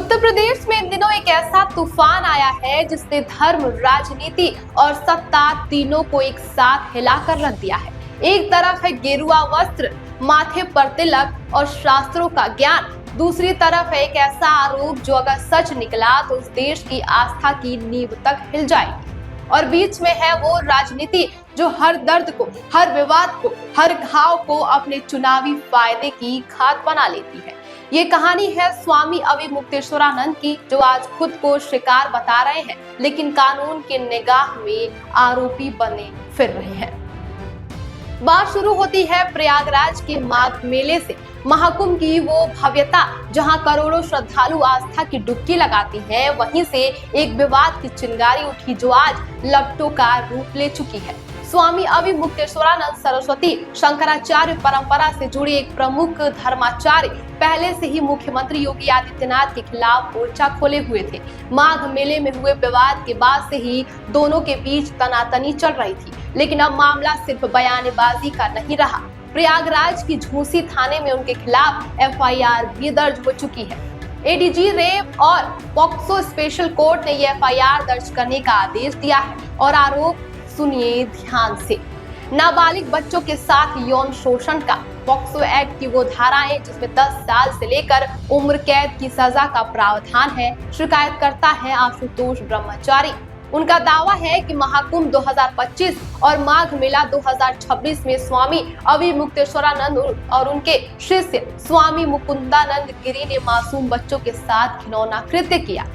उत्तर प्रदेश में इन दिनों एक ऐसा तूफान आया है जिसने धर्म, राजनीति और सत्ता तीनों को एक साथ हिलाकर रख दिया है। एक तरफ है गेरुआ वस्त्र, माथे पर तिलक और शास्त्रों का ज्ञान, दूसरी तरफ है एक ऐसा आरोप जो अगर सच निकला तो उस देश की आस्था की नींव तक हिल जाएगी। और बीच में है वो राजनीति जो हर दर्द को, हर विवाद को, हर घाव को अपने चुनावी फायदे की खाद बना लेती है। ये कहानी है स्वामी अविमुक्तेश्वरानंद की, जो आज खुद को शिकार बता रहे हैं लेकिन कानून के निगाह में आरोपी बने फिर रहे हैं। बात शुरू होती है प्रयागराज के माघ मेले से। महाकुंभ की वो भव्यता जहां करोड़ों श्रद्धालु आस्था की डुबकी लगाती हैं, वहीं से एक विवाद की चिंगारी उठी जो आज लपटों का रूप ले चुकी है। स्वामी अविमुक्तेश्वरानंद सरस्वती शंकराचार्य परंपरा से जुड़े एक प्रमुख धर्माचार्य पहले से ही मुख्यमंत्री योगी आदित्यनाथ के खिलाफ मोर्चा खोले हुए थे। माघ मेले में हुए विवाद के बाद से ही दोनों के बीच तनातनी चल रही थी, लेकिन अब मामला सिर्फ बयानबाजी का नहीं रहा। प्रयागराज की झूसी थाने में उनके खिलाफ एफआईआर भी दर्ज हो चुकी है। एडीजी रेप और पॉक्सो स्पेशल कोर्ट ने ये एफआईआर दर्ज करने का आदेश दिया है और आरोप सुनिए ध्यान से। नाबालिग बच्चों के साथ यौन शोषण का पॉक्सो एक्ट की वो धाराएं जिसमें 10 साल से लेकर उम्र कैद की सजा का प्रावधान है। शिकायतकर्ता है आशुतोष ब्रह्मचारी। उनका दावा है कि महाकुंभ 2025 और माघ मेला 2026 में स्वामी अविमुक्तेश्वरानंद और उनके शिष्य स्वामी मुकुंदानंद गिरी ने मासूम बच्चों के साथ घिनौना कृत्य किया।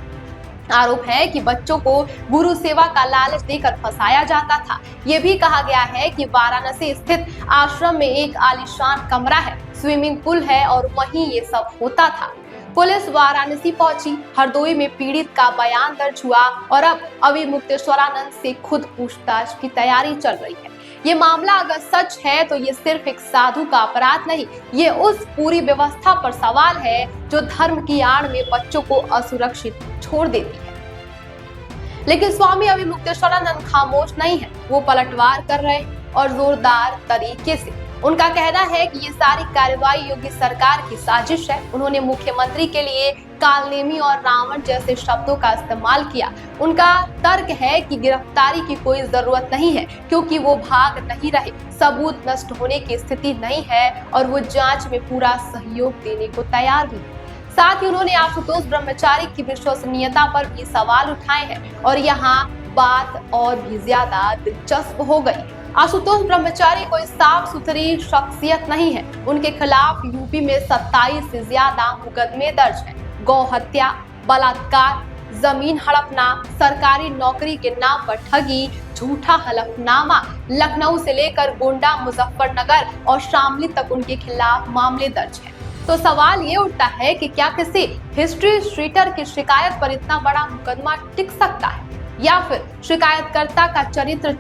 आरोप है कि बच्चों को गुरु सेवा का लालच देकर फंसाया जाता था। ये भी कहा गया है कि वाराणसी स्थित आश्रम में एक आलीशान कमरा है, स्विमिंग पूल है और वहीं ये सब होता था। पुलिस वाराणसी पहुंची, हरदोई में पीड़ित का बयान दर्ज हुआ और अब अविमुक्तेश्वरानंद से खुद पूछताछ की तैयारी चल रही है। ये मामला अगर सच है तो ये सिर्फ एक साधु का अपराध नहीं, ये उस पूरी व्यवस्था पर सवाल है जो धर्म की आड़ में बच्चों को असुरक्षित छोड़ देती है। लेकिन स्वामी अविमुक्तेश्वरानंद खामोश नहीं है, वो पलटवार कर रहे हैं और जोरदार तरीके से। उनका कहना है कि ये सारी कार्रवाई योगी सरकार की साजिश है। उन्होंने मुख्यमंत्री के लिए कालनेमी और रावण जैसे शब्दों का इस्तेमाल किया। उनका तर्क है कि गिरफ्तारी की कोई जरूरत नहीं है क्योंकि वो भाग नहीं रहे, सबूत नष्ट होने की स्थिति नहीं है और वो जांच में पूरा सहयोग देने को तैयार भी है। साथ ही उन्होंने आशुतोष ब्रह्मचारी की विश्वसनीयता पर भी सवाल उठाए हैं और यहाँ बात और भी ज्यादा दिलचस्प हो गई। आशुतोष ब्रह्मचारी कोई साफ सुथरी शख्सियत नहीं है। उनके खिलाफ यूपी में 27 से ज्यादा मुकदमे दर्ज हैं। गौ हत्या, बलात्कार, जमीन हड़पना, सरकारी नौकरी के नाम पर ठगी, झूठा हलफनामा, लखनऊ से लेकर गोंडा, मुजफ्फरनगर और शामली तक उनके खिलाफ मामले दर्ज हैं। तो सवाल ये उठता है कि क्या किसी हिस्ट्री शीटर की शिकायत पर इतना बड़ा मुकदमा टिक सकता है, या फिर शिकायतकर्ता का चरित्र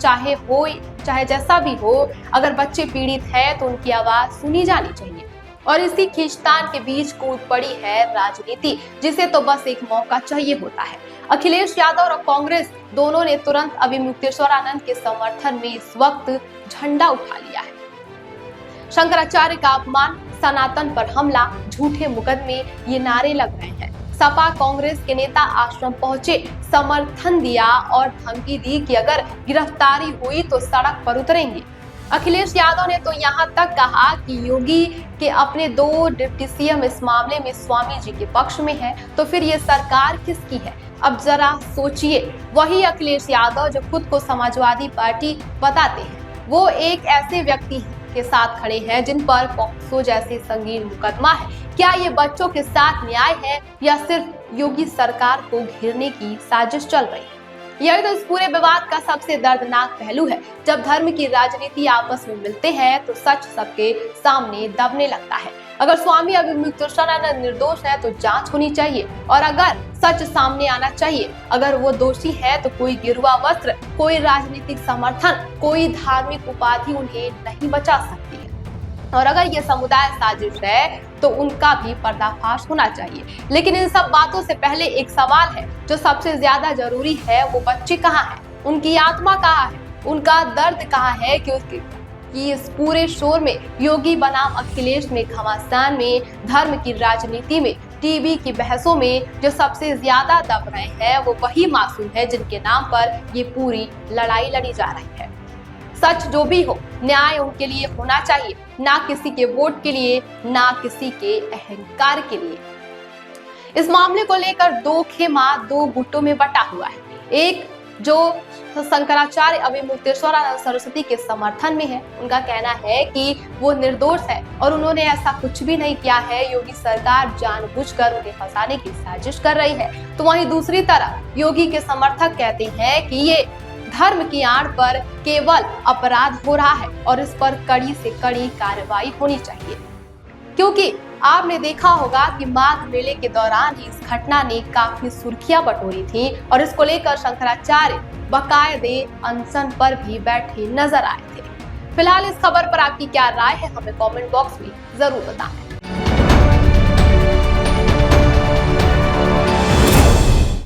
चाहे जैसा भी हो, अगर बच्चे पीड़ित हैं तो उनकी आवाज सुनी जानी चाहिए। और इसी खींचतान के बीच कूद पड़ी है राजनीति, जिसे तो बस एक मौका चाहिए होता है। अखिलेश यादव और कांग्रेस दोनों ने तुरंत अविमुक्तेश्वरानंद के समर्थन में इस वक्त झंडा उठा लिया है। शंकराचार्य का अपमान, सनातन पर हमला, झूठे मुकदमे, ये नारे लग रहे हैं। सपा कांग्रेस के नेता आश्रम पहुंचे, समर्थन दिया और धमकी दी कि अगर गिरफ्तारी हुई तो सड़क पर उतरेंगे। अखिलेश यादव ने तो यहां तक कहा कि योगी के अपने 2 डिप्टी सीएम इस मामले में स्वामी जी के पक्ष में है, तो फिर ये सरकार किसकी है? अब जरा सोचिए। वही अखिलेश यादव जो खुद को समाजवादी पार्टी बताते हैं, वो एक ऐसे व्यक्ति के साथ खड़े हैं जिन पर पॉक्सो जैसे संगीन मुकदमा है। क्या ये बच्चों के साथ न्याय है या सिर्फ योगी सरकार को घेरने की साजिश चल रही है? यही तो इस पूरे विवाद का सबसे दर्दनाक पहलू है। जब धर्म की राजनीति आपस में मिलते हैं तो सच सबके सामने दबने लगता है। अगर स्वामी अविमुक्तेश्वरानंद निर्दोष है तो जांच होनी चाहिए और अगर सच सामने आना चाहिए। अगर वो दोषी है तो कोई गिरुआ वस्त्र, कोई राजनीतिक समर्थन, कोई धार्मिक उपाधि उन्हें नहीं बचा सकती है। और अगर ये समुदाय साजिश है तो उनका भी पर्दाफाश होना चाहिए। लेकिन इन सब बातों से पहले एक सवाल है जो सबसे ज्यादा जरूरी है, वो बच्चे कहाँ हैं? उनकी आत्मा कहाँ है? उनका दर्द कहाँ है कि इस पूरे शोर में योगी बनाम अखिलेश में, घमासान में, धर्म की राजनीति में टीवी की बहसों में जो सबसे ज्यादा दब रहे हैं वो वही मासूम है जिनके नाम पर ये पूरी लड़ाई लड़ी जा रही है। सच जो भी हो, न्याय उनके लिए होना चाहिए, ना किसी के वोट के लिए, ना किसी के अहंकार के लिए। इस मामले को लेकर दो खेमा दो गुटों में बटा हुआ है। एक जो शंकराचार्य अभिमुक्तेश्वरानंद सरस्वती के समर्थन में है, उनका कहना है कि वो निर्दोष है और उन्होंने ऐसा कुछ भी नहीं किया है, योगी सरकार जानबूझकर उन्हें फंसाने की साजिश कर रही है। तो वहीं दूसरी तरफ योगी के समर्थक कहते हैं कि ये धर्म की आड़ पर केवल अपराध हो रहा है और इस पर कड़ी से कड़ी कार्रवाई होनी चाहिए, क्योंकि आपने देखा होगा कि माघ मेले के दौरान ही इस घटना ने काफी सुर्खियां बटोरी थी और इसको लेकर शंकराचार्य बाकायदे अनशन पर भी बैठे नजर आए थे। फिलहाल इस खबर पर आपकी क्या राय है, हमें कमेंट बॉक्स में जरूर बताएं।